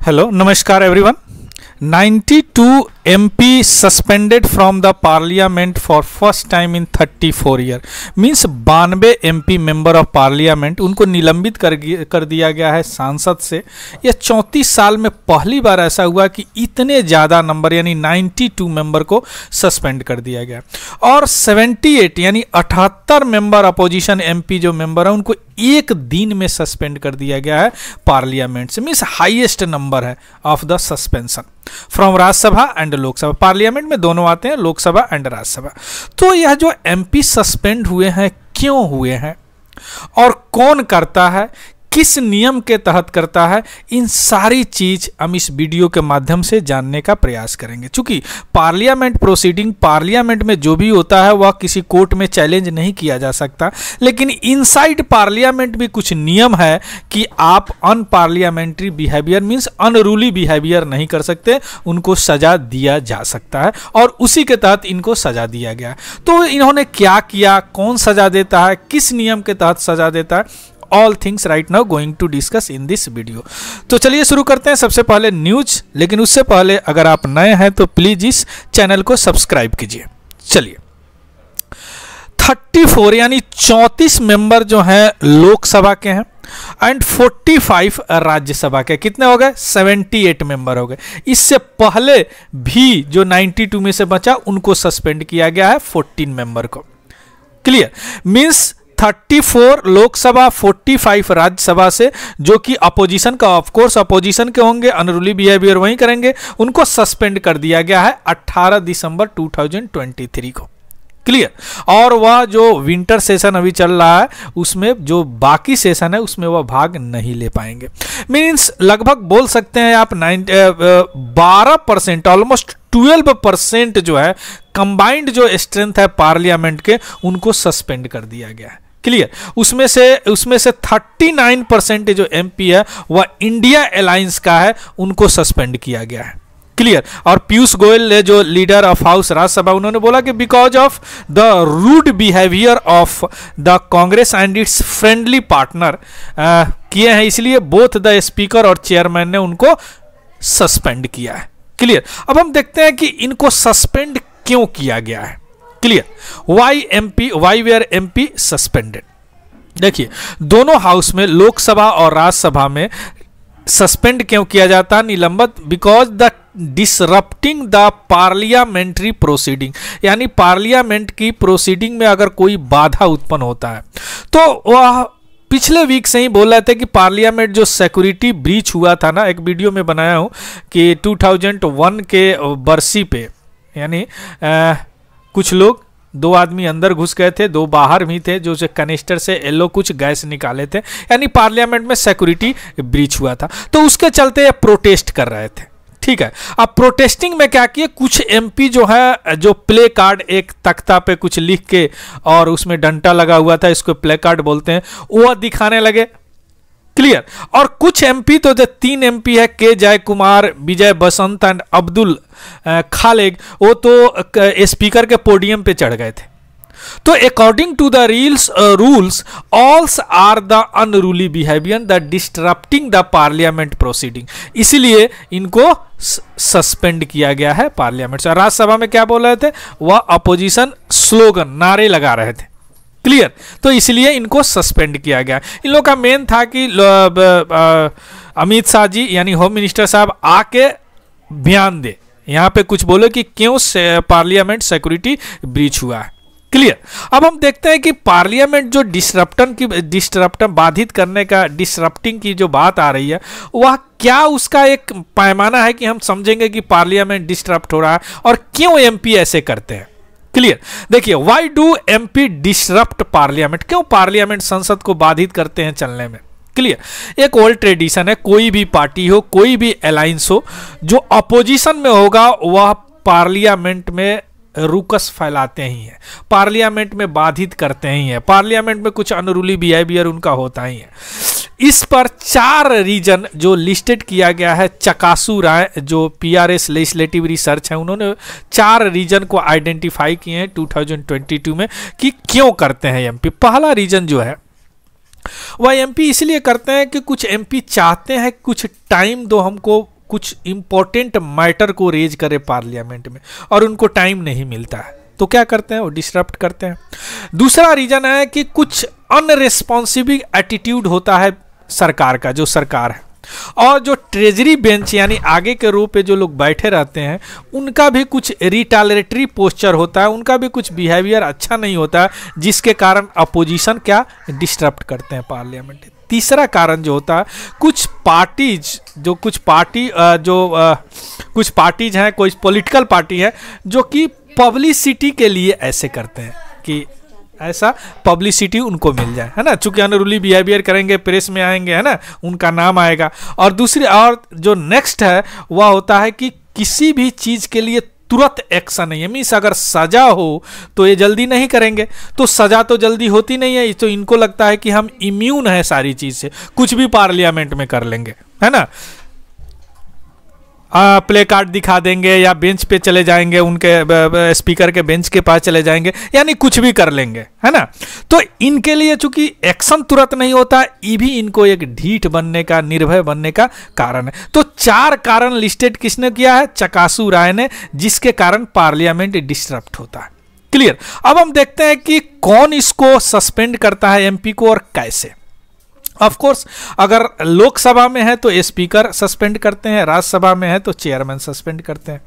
Hello नमस्कार everyone. 92 MP suspended from the parliament for first time in 34 year means 92 MP member of parliament उनको निलंबित कर दिया गया है सांसद से। यह 34 साल में पहली बार ऐसा हुआ कि इतने ज़्यादा नंबर यानी 92 मेंबर को सस्पेंड कर दिया गया और 78 यानी 78 मेंबर अपोजिशन MP जो मेंबर है उनको एक दिन में सस्पेंड कर दिया गया है पार्लियामेंट से। मीन्स हाईएस्ट नंबर है of the suspension from Rajya Sabha and Lok Sabha. Parliament में दोनों आते हैं, लोकसभा एंड राज्यसभा। तो यह जो MP सस्पेंड हुए हैं क्यों हुए हैं और कौन करता है, किस नियम के तहत करता है, इन सारी चीज हम इस वीडियो के माध्यम से जानने का प्रयास करेंगे। चूंकि पार्लियामेंट प्रोसीडिंग, पार्लियामेंट में जो भी होता है वह किसी कोर्ट में चैलेंज नहीं किया जा सकता, लेकिन इनसाइड पार्लियामेंट भी कुछ नियम है कि आप unparliamentary behaviour means unruly behaviour नहीं कर सकते, उनको सजा दिया जा सकता है और उसी के तहत इनको सजा दिया गया। तो इन्होंने क्या किया, कौन सजा देता है, किस नियम के तहत सजा देता है, all things right now going to discuss in this video. तो चलिए शुरू करते हैं। सबसे पहले न्यूज, लेकिन उससे पहले अगर आप नए हैं तो प्लीज इस चैनल को सब्सक्राइब कीजिए। चलिए 34 यानी 34 मेंबर जो हैं लोकसभा के हैं एंड 45 राज्यसभा के। कितने हो गए? 78 मेंबर हो गए। इससे पहले भी जो 92 में से बचा उनको सस्पेंड किया गया है 14 मेंबर को। क्लियर? मीन्स 34 लोकसभा, 45 राज्यसभा से, जो कि अपोजिशन का, ऑफ कोर्स अपोजिशन के होंगे, अनरूली बिहेवियर वहीं करेंगे, उनको सस्पेंड कर दिया गया है 18 दिसंबर 2023 को। क्लियर? और वह जो विंटर सेशन अभी चल रहा है उसमें जो बाकी सेशन है उसमें वह भाग नहीं ले पाएंगे। मीन्स लगभग बोल सकते हैं आप 12% ऑलमोस्ट 12% जो है कंबाइंड जो स्ट्रेंथ है पार्लियामेंट के उनको सस्पेंड कर दिया गया है। क्लियर? उसमें से 39% जो MP है वह इंडिया अलायंस का है, उनको सस्पेंड किया गया है। क्लियर? और पीयूष गोयल जो लीडर ऑफ हाउस राज्यसभा, उन्होंने बोला कि because of the rude behaviour of the Congress and its friendly partner किए हैं, इसलिए बोथ द स्पीकर और चेयरमैन ने उनको सस्पेंड किया है। क्लियर? अब हम देखते हैं कि इनको सस्पेंड क्यों किया गया है। Clear? Why were MP suspended. देखिए दोनों हाउस में, लोकसभा और राज्यसभा में सस्पेंड क्यों किया जाता है, निलंबित, because the disrupting the parliamentary proceeding, यानी पार्लियामेंट की प्रोसीडिंग में अगर कोई बाधा उत्पन्न होता है तो वह पिछले वीक से ही बोल रहे थे कि पार्लियामेंट जो सिक्योरिटी ब्रीच हुआ था ना, एक वीडियो में बनाया हूं कि 2001 के बरसी पे, यानी कुछ लोग, 2 आदमी अंदर घुस गए थे, 2 बाहर भी थे, जो कनिस्टर से येलो कुछ गैस निकाले थे, यानी पार्लियामेंट में सिक्योरिटी ब्रीच हुआ था। तो उसके चलते प्रोटेस्ट कर रहे थे। ठीक है? अब प्रोटेस्टिंग में क्या किए, कुछ MP जो है, जो प्ले कार्ड एक तख्ता पे कुछ लिख के और उसमें डंटा लगा हुआ था, इसको प्ले कार्ड बोलते हैं, वो दिखाने लगे। क्लियर? और कुछ MP तो जो 3 MP है, के जयकुमार, विजय बसंत एंड अब्दुल खालेग, वो तो स्पीकर के पोडियम पे चढ़ गए थे। तो according to the rules also are the unruly behaviour the disrupting the parliament proceeding, इसलिए इनको सस्पेंड किया गया है पार्लियामेंट से। राज्यसभा में क्या बोल रहे थे, वह अपोजिशन स्लोगन, नारे लगा रहे थे। क्लियर? तो इसलिए इनको सस्पेंड किया गया। इन लोगों का मेन था कि अमित शाह जी यानी होम मिनिस्टर साहब आके बयान दे, यहां पे कुछ बोले कि क्यों पार्लियामेंट सिक्योरिटी ब्रीच हुआ है। क्लियर? अब हम देखते हैं कि पार्लियामेंट जो डिस्टरप्शन बाधित करने का, डिस्टरप्टिंग की जो बात आ रही है, वह क्या उसका एक पैमाना है कि हम समझेंगे कि पार्लियामेंट डिस्टरप्ट हो रहा है और क्यों MP ऐसे करते हैं। क्लियर? देखिए, why do MP disrupt parliament, क्यों पार्लियामेंट संसद को बाधित करते हैं चलने में। क्लियर? एक ओल्ड ट्रेडिशन है, कोई भी पार्टी हो, कोई भी अलायंस हो, जो अपोजिशन में होगा वह पार्लियामेंट में रुकस फैलाते ही हैं, पार्लियामेंट में बाधित करते ही हैं, पार्लियामेंट में कुछ अनरूली बिहेवियर उनका होता ही है। इस पर 4 रीजन जो लिस्टेड किया गया है, चकासू राय जो PRS लेजिस्लेटिव रिसर्च है, उन्होंने 4 रीजन को आइडेंटिफाई किए हैं 2022 में कि क्यों करते हैं MP। पहला रीजन जो है वह MP इसलिए करते हैं कि कुछ MP चाहते हैं कुछ टाइम दो हमको कुछ इंपॉर्टेंट मैटर को रेज करे पार्लियामेंट में और उनको टाइम नहीं मिलता है, तो क्या करते हैं, वो डिस्टर्ब करते हैं। दूसरा रीजन है कि कुछ अनरिस्पॉन्सिबल एटीट्यूड होता है सरकार का, जो सरकार है, और जो ट्रेजरी बेंच यानी आगे के रो पे जो लोग बैठे रहते हैं उनका भी कुछ रिटालरेटरी पोस्चर होता है, उनका भी कुछ बिहेवियर अच्छा नहीं होता है, जिसके कारण अपोजिशन क्या डिस्टर्ब करते हैं पार्लियामेंट। तीसरा कारण जो होता है, कुछ पार्टीज हैं, कोई पॉलिटिकल पार्टी है जो कि पब्लिसिटी के लिए ऐसे करते हैं कि ऐसा पब्लिसिटी उनको मिल जाए, है ना, चूंकि अनरूली बिहेवियर करेंगे, प्रेस में आएंगे, है ना, उनका नाम आएगा। और दूसरी और जो नेक्स्ट है वह होता है कि किसी भी चीज के लिए तुरंत एक्शन नहीं है, मीन्स अगर सजा हो तो ये जल्दी नहीं करेंगे, तो सजा तो जल्दी होती नहीं है, तो इनको लगता है कि हम इम्यून है सारी चीज से, कुछ भी पार्लियामेंट में कर लेंगे, है ना, प्ले कार्ड दिखा देंगे या बेंच पे चले जाएंगे, उनके स्पीकर के बेंच के पास चले जाएंगे, यानी कुछ भी कर लेंगे, है ना। तो इनके लिए चूंकि एक्शन तुरंत नहीं होता, ये भी इनको एक ढीठ बनने का, निर्भय बनने का कारण है। तो 4 कारण लिस्टेड किसने किया है, चकासू राय ने, जिसके कारण पार्लियामेंट डिस्टर्ब होता है। क्लियर। अब हम देखते हैं कि कौन इसको सस्पेंड करता है एमपी को और कैसे। ऑफ कोर्स अगर लोकसभा में है तो स्पीकर सस्पेंड करते हैं, राज्यसभा में है तो चेयरमैन सस्पेंड करते हैं।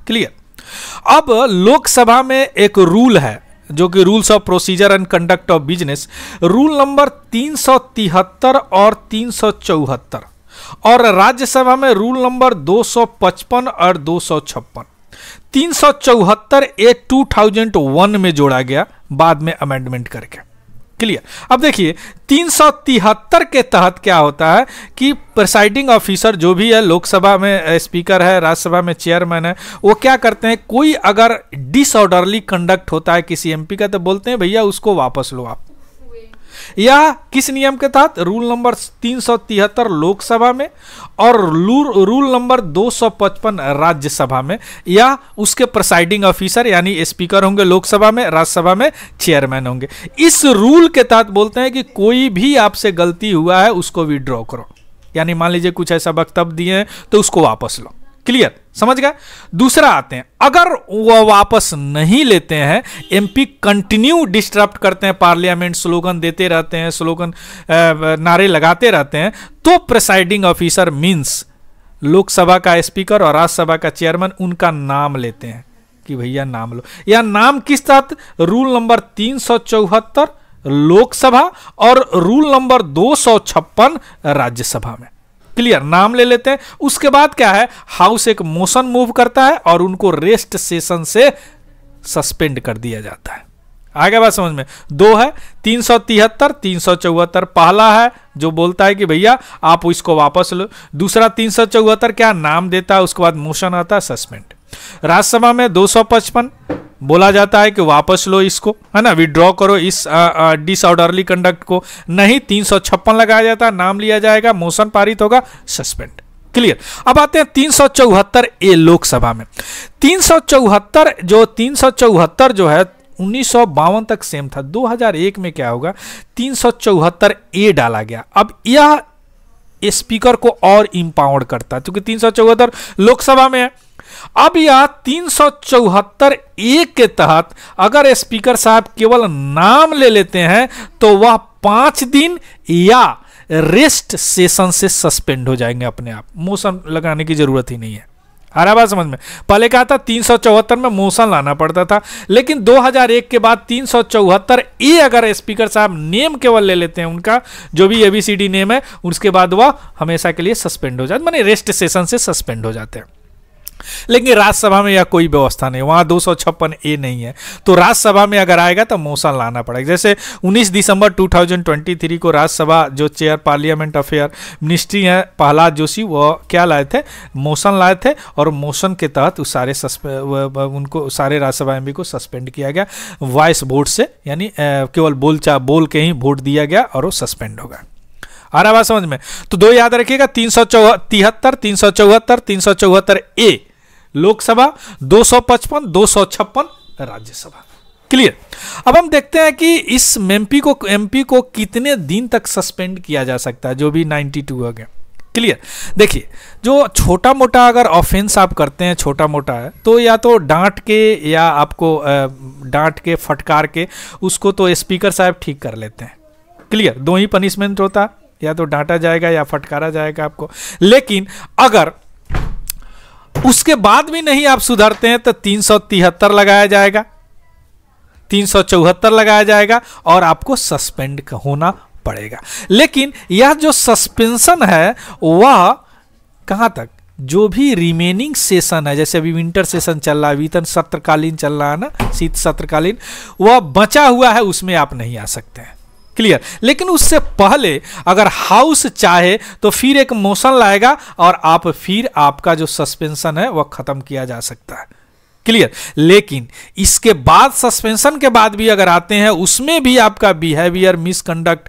क्लियर। अब लोकसभा में एक रूल है जो कि rules of procedure and conduct of business, rule number 373 और 374, और राज्यसभा में रूल नंबर 255 और 256। 374 ये 2001 में जोड़ा गया, बाद में अमेंडमेंट करके। क्लियर। अब देखिए 373 के तहत क्या होता है कि प्रिसाइडिंग ऑफिसर जो भी है, लोकसभा में स्पीकर है, राज्यसभा में चेयरमैन है, वो क्या करते हैं, कोई अगर डिसऑर्डरली कंडक्ट होता है किसी एमपी का तो बोलते हैं भैया उसको वापस लो आप, या किस नियम के तहत, रूल नंबर 373 लोकसभा में और रूल नंबर 255 राज्यसभा में, या उसके प्रिसाइडिंग ऑफिसर यानी स्पीकर होंगे लोकसभा में, राज्यसभा में चेयरमैन होंगे। इस रूल के तहत बोलते हैं कि कोई भी आपसे गलती हुआ है उसको विड्रॉ करो, यानी मान लीजिए कुछ ऐसा वक्तव्य दिए हैं तो उसको वापस लो। क्लियर, समझ गए। दूसरा आते हैं, अगर वो वापस नहीं लेते हैं, एमपी कंटिन्यू डिस्टर्ब करते हैं पार्लियामेंट, स्लोगन देते रहते हैं, स्लोगन नारे लगाते रहते हैं, तो प्रिसाइडिंग ऑफिसर मींस लोकसभा का स्पीकर और राज्यसभा का चेयरमैन उनका नाम लेते हैं कि भैया नाम लो, या नाम किस तहत, रूल नंबर 374 लोकसभा और रूल नंबर 256 राज्यसभा में। क्लियर, नाम ले लेते हैं। उसके बाद क्या है, हाउस एक मोशन मूव करता है और उनको रेस्ट सेशन से सस्पेंड कर दिया जाता है। आगे बात समझ में। 2 है 373 374, पहला है जो बोलता है कि भैया आप इसको वापस लो, दूसरा 374 क्या नाम देता है, उसके बाद मोशन आता है सस्पेंड। राज्यसभा में 255 बोला जाता है कि वापस लो इसको, है ना, विड्रॉ करो इस डिसऑर्डरली कंडक्ट को, नहीं 356 लगाया जाता है, नाम लिया जाएगा, मोशन पारित होगा, सस्पेंड। क्लियर। अब आते हैं 374 ए लोकसभा में। 374 जो है 1952 तक सेम था, 2001 में क्या होगा, 374 ए डाला गया। अब यह स्पीकर को और इंपावर्ड करता है, क्योंकि 374 लोकसभा में है। अब यह 374 ए के तहत अगर स्पीकर साहब केवल नाम ले लेते हैं तो वह 5 दिन या रेस्ट सेशन से सस्पेंड हो जाएंगे अपने आप, मोशन लगाने की जरूरत ही नहीं है। आ रहा बात समझ में। पहले कहा था 374 में मोशन लाना पड़ता था, लेकिन 2001 के बाद 374 ए अगर स्पीकर साहब नेम केवल ले लेते हैं, उनका जो भी ABCD नेम है, उसके बाद वह हमेशा के लिए सस्पेंड हो जाते, माने रेस्ट सेशन से सस्पेंड हो जाते हैं। लेकिन राज्यसभा में यह कोई व्यवस्था नहीं, वहां 256 ए नहीं है, तो राज्यसभा में अगर आएगा तो मोशन लाना पड़ेगा। जैसे 19 दिसंबर 2023 को राज्यसभा जो चेयर पार्लियामेंट अफेयर मिनिस्ट्री है प्रहलाद जोशी, वो क्या लाए थे, मोशन लाए थे, और मोशन के तहत उस सारे उनको सारे राज्यसभा एमपी को सस्पेंड किया गया वॉइस वोट से, यानी केवल बोल के ही वोट दिया गया और वो सस्पेंड हो गया। आ रहा बात समझ में। तो 2 याद रखिएगा, 373 374 374 ए लोकसभा, 255 256 राज्यसभा। क्लियर। अब हम देखते हैं कि इस एमपी को कितने दिन तक सस्पेंड किया जा सकता है, जो भी 92 हो गया। क्लियर। देखिए, जो छोटा मोटा अगर ऑफेंस आप करते हैं, छोटा मोटा है, तो या तो डांट के या आपको डांट के फटकार के उसको तो स्पीकर साहब ठीक कर लेते हैं। क्लियर, दो ही पनिशमेंट होता है, या तो डांटा जाएगा या फटकारा जाएगा आपको। लेकिन अगर उसके बाद भी नहीं आप सुधरते हैं तो 373 लगाया जाएगा, 374 लगाया जाएगा और आपको सस्पेंड होना पड़ेगा। लेकिन यह जो सस्पेंशन है वह कहां तक, जो भी रिमेनिंग सेशन है, जैसे अभी विंटर सेशन चल रहा है, वेतन सत्रकालीन चल रहा है ना, शीत सत्रकालीन, वह बचा हुआ है, उसमें आप नहीं आ सकते हैं। क्लियर। लेकिन उससे पहले अगर हाउस चाहे तो फिर एक मोशन लाएगा और आप फिर आपका जो सस्पेंशन है वह खत्म किया जा सकता है। क्लियर। लेकिन इसके बाद सस्पेंशन के बाद भी अगर आते हैं, उसमें भी आपका बिहेवियर मिसकंडक्ट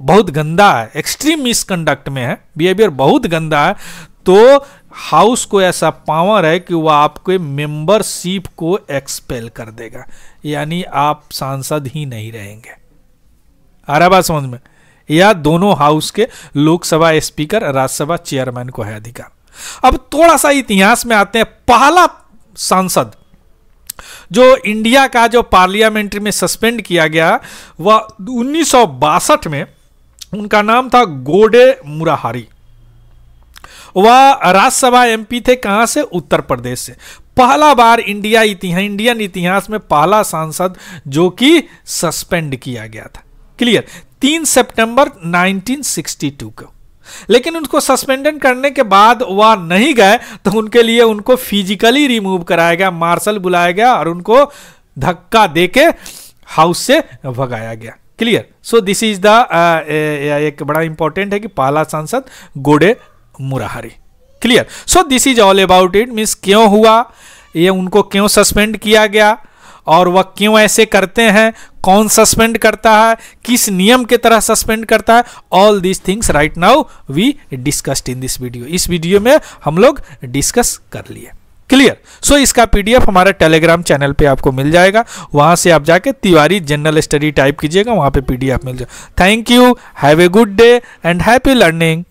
बहुत गंदा है, एक्सट्रीम मिसकंडक्ट में है, बिहेवियर बहुत गंदा है, तो हाउस को ऐसा पावर है कि वह आपके मेंबरशिप को एक्सपेल कर देगा, यानी आप सांसद ही नहीं रहेंगे। आ रहा बात समझ में? या दोनों हाउस के लोकसभा स्पीकर, राज्यसभा चेयरमैन को है अधिकार। अब थोड़ा सा इतिहास में आते हैं। पहला सांसद जो इंडिया का जो पार्लियामेंट्री में सस्पेंड किया गया वह 1962 में, उनका नाम था गोडे मुराहारी। वह राज्यसभा एमपी थे, कहां से? उत्तर प्रदेश से। पहला बार इंडियन इतिहास में पहला सांसद जो कि सस्पेंड किया गया था। क्लियर। 3 सितंबर 1962 को। लेकिन उनको सस्पेंड करने के बाद वह नहीं गए तो उनके लिए उनको फिजिकली रिमूव कराया गया, मार्शल बुलाया गया और उनको धक्का देके हाउस से भगाया गया। Clear. So this is the एक बड़ा इंपॉर्टेंट है कि पहला सांसद Godey Murahari. Clear. So this is all about it, means क्यों हुआ ये, उनको क्यों सस्पेंड किया गया और वह क्यों ऐसे करते हैं, कौन सस्पेंड करता है, किस नियम के तरह सस्पेंड करता है, all these things right now we discussed in this video. इस वीडियो में हम लोग डिस्कस कर लिए। क्लियर। सो इसका पीडीएफ हमारे टेलीग्राम चैनल पे आपको मिल जाएगा, वहां से आप जाके तिवारी जनरल स्टडी टाइप कीजिएगा, वहां पे पीडीएफ मिल जाएगा। Thank you, have a good day and happy learning.